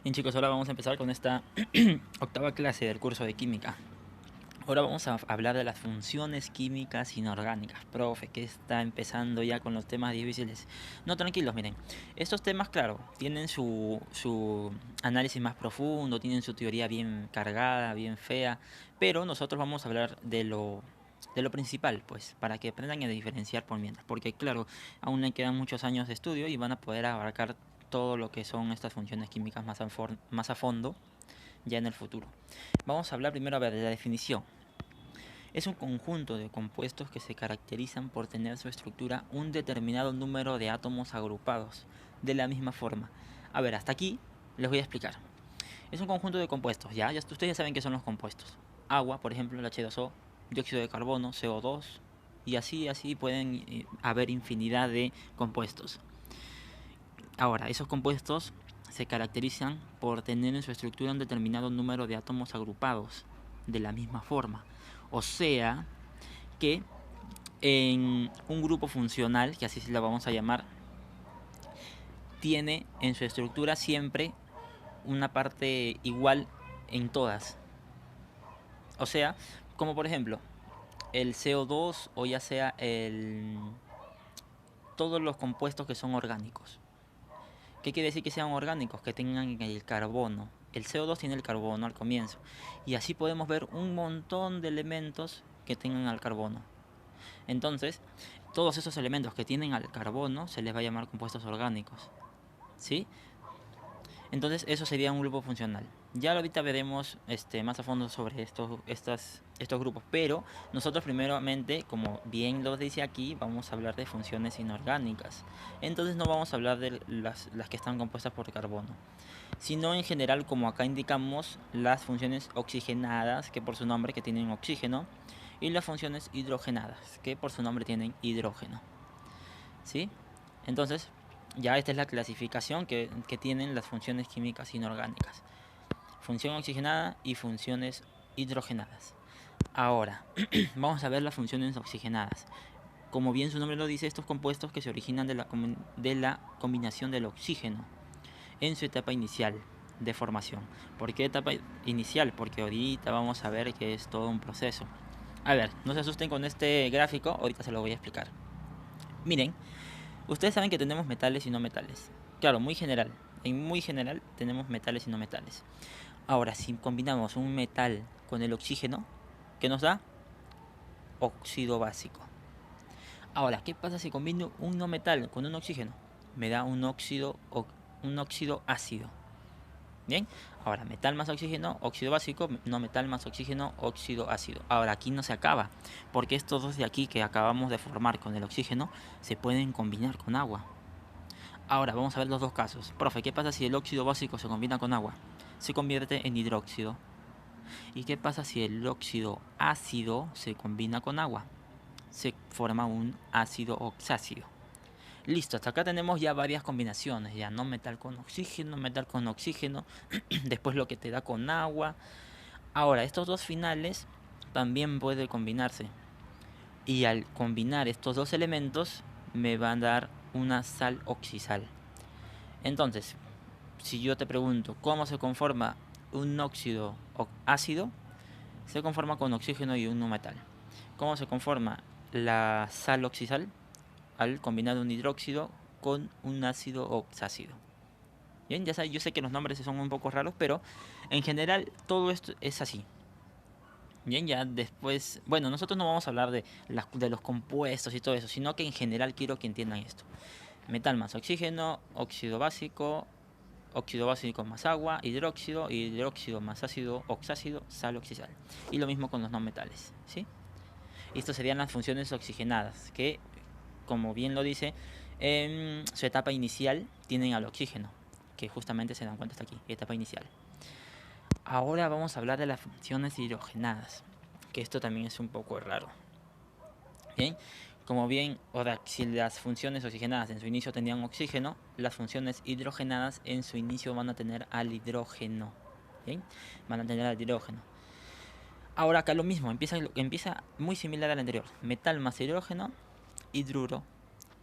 Bien chicos, ahora vamos a empezar con esta octava clase del curso de química. Ahora vamos a hablar de las funciones químicas inorgánicas. Profe, que está empezando ya con los temas difíciles. No, tranquilos, miren. Estos temas, claro, tienen su análisis más profundo, tienen su teoría bien cargada, bien fea, pero nosotros vamos a hablar de lo principal, pues, para que aprendan a diferenciar por mientras. Porque, claro, aún le quedan muchos años de estudio y van a poder abarcar todo lo que son estas funciones químicas más a fondo ya en el futuro. Vamos a hablar primero a ver, de la definición. Es un conjunto de compuestos que se caracterizan por tener su estructura un determinado número de átomos agrupados de la misma forma. A ver, hasta aquí les voy a explicar. Es un conjunto de compuestos, ya ustedes ya saben qué son los compuestos. Agua, por ejemplo, el H2O, dióxido de carbono, CO2, y así pueden haber infinidad de compuestos. Ahora, esos compuestos se caracterizan por tener en su estructura un determinado número de átomos agrupados de la misma forma. O sea, que en un grupo funcional, que así se lo vamos a llamar, tiene en su estructura siempre una parte igual en todas. O sea, como por ejemplo, el CO2 o ya sea todos los compuestos que son orgánicos. ¿Qué quiere decir que sean orgánicos? Que tengan el carbono. El CO2 tiene el carbono al comienzo. Y así podemos ver un montón de elementos que tengan al carbono. Entonces, todos esos elementos que tienen al carbono se les va a llamar compuestos orgánicos. ¿Sí? Entonces, eso sería un grupo funcional. Ya ahorita veremos más a fondo sobre estos grupos. Pero nosotros primeramente, como bien lo dice aquí, vamos a hablar de funciones inorgánicas. Entonces no vamos a hablar de las que están compuestas por carbono, sino en general, como acá indicamos, las funciones oxigenadas, que por su nombre que tienen oxígeno, y las funciones hidrogenadas, que por su nombre tienen hidrógeno. ¿Sí? Entonces, ya esta es la clasificación que tienen las funciones químicas inorgánicas. Función oxigenada y funciones hidrogenadas. Ahora, vamos a ver las funciones oxigenadas. Como bien su nombre lo dice, estos compuestos que se originan de la combinación del oxígeno en su etapa inicial de formación. ¿Por qué etapa inicial? Porque ahorita vamos a ver que es todo un proceso. A ver, no se asusten con este gráfico, ahorita se lo voy a explicar. Miren, ustedes saben que tenemos metales y no metales. Claro, muy general. En muy general tenemos metales y no metales. Ahora, si combinamos un metal con el oxígeno, ¿qué nos da? Óxido básico. Ahora, ¿qué pasa si combino un no metal con un oxígeno? Me da un óxido ácido. Bien, ahora metal más oxígeno, óxido básico, no metal más oxígeno, óxido ácido. Ahora aquí no se acaba, porque estos dos de aquí que acabamos de formar con el oxígeno se pueden combinar con agua. Ahora vamos a ver los dos casos. Profe, ¿qué pasa si el óxido básico se combina con agua? Se convierte en hidróxido. ¿Y qué pasa si el óxido ácido se combina con agua? Se forma un ácido oxácido. Listo, hasta acá tenemos ya varias combinaciones, ya no metal con oxígeno, después lo que te da con agua. Ahora, estos dos finales también pueden combinarse. Y al combinar estos dos elementos me van a dar una sal oxisal. Entonces, si yo te pregunto cómo se conforma un óxido ácido, se conforma con oxígeno y un no metal. ¿Cómo se conforma la sal oxisal? Al combinar un hidróxido con un ácido oxácido. Bien, ya sabes, yo sé que los nombres son un poco raros, pero en general todo esto es así. Bien, ya después, bueno, nosotros no vamos a hablar de los compuestos y todo eso, sino que en general quiero que entiendan esto. Metal más oxígeno, óxido básico más agua, hidróxido más ácido oxácido, sal oxisal. Y lo mismo con los no metales, ¿sí? Estas serían las funciones oxigenadas, que, como bien lo dice, en su etapa inicial tienen al oxígeno, que justamente se dan cuenta hasta aquí, etapa inicial. Ahora vamos a hablar de las funciones hidrogenadas, que esto también es un poco raro. Bien, como bien, ahora si las funciones oxigenadas en su inicio tenían oxígeno, las funciones hidrogenadas en su inicio van a tener al hidrógeno. Bien, van a tener al hidrógeno. Ahora acá lo mismo, empieza muy similar al anterior. Metal más hidrógeno, hidruro,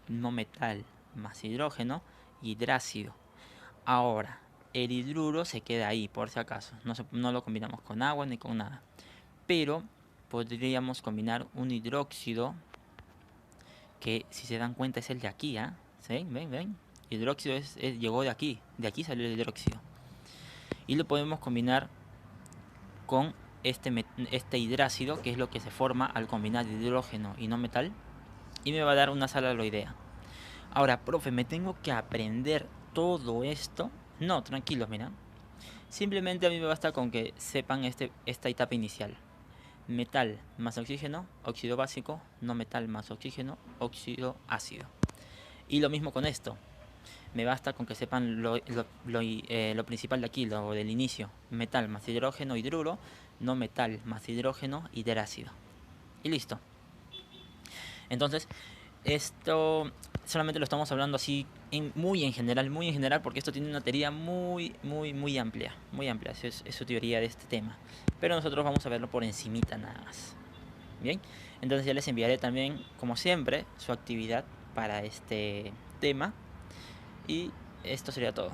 no metal más hidrógeno, hidrácido. Ahora, el hidruro se queda ahí, por si acaso. No lo combinamos con agua ni con nada. Pero podríamos combinar un hidróxido, que si se dan cuenta es el de aquí, ¿ah? ¿Sí? ¿Ven? Hidróxido llegó de aquí salió el hidróxido. Y lo podemos combinar con este hidrácido, que es lo que se forma al combinar hidrógeno y no metal, y me va a dar una sal aloidea. Ahora, profe, ¿me tengo que aprender todo esto? No, tranquilos, mira. Simplemente a mí me basta con que sepan esta etapa inicial. Metal más oxígeno, óxido básico, no metal más oxígeno, ácido. Y lo mismo con esto. Me basta con que sepan lo principal de aquí, lo del inicio. Metal más hidrógeno, hidruro, no metal más hidrógeno, hidrácido. Y listo. Entonces, esto solamente lo estamos hablando así muy en general, porque esto tiene una teoría muy amplia, es su teoría de este tema. Pero nosotros vamos a verlo por encimita nada más. Bien, entonces ya les enviaré también, como siempre, su actividad para este tema. Y esto sería todo.